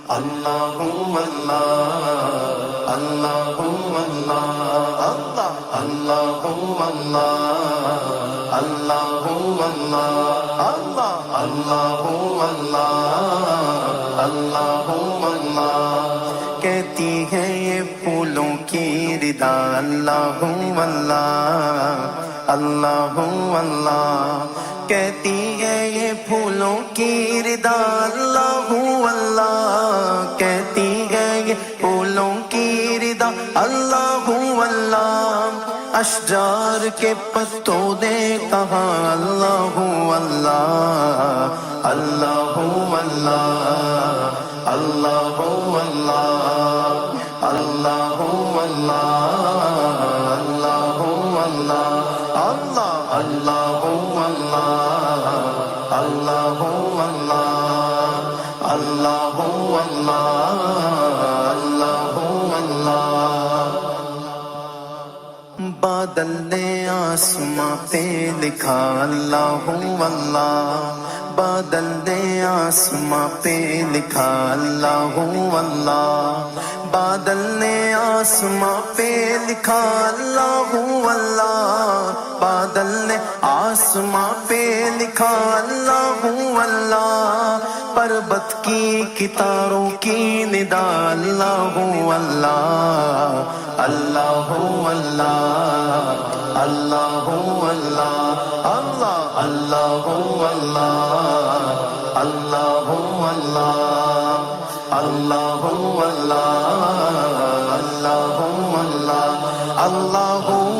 Allahu Allah, Allahu Allah, Allah, Allahu Allah, Allahu Allah, Allah, Allahu Allah, Allahu Allah. کہتی ہے یہ پھولوں کی ردا اللہ اللہ اللہ اللہ. کہتی ہے یہ پھولوں کی ردا اللہ اللہ. کہتی ہے یہ پھولوں کی ردا اللہ اللہ. اشجار کے پتوں نے کہا اللہ اللہ اللہ اللہ اللہ اللہ اللہ اللہ اللہ اللہ اللہ اللہ اللہ اللہ اللہ اللہ. بادل نے آسماں پہ لکھا اللہ اللہ. بادل نے آسماں پہ لکھا اللہ اللہ. بادل نے آسماں پہ لکھا اللہ اللہ. بادل نے آسماں پہ لکھا اللہ اللہ. پربت کی کتاروں کی ندا اللہ اللہ اللہ اللہ اللہ اللہ اللہ اللہ اللہ اللہ اللہ اللہ اللہ اللہ اللہ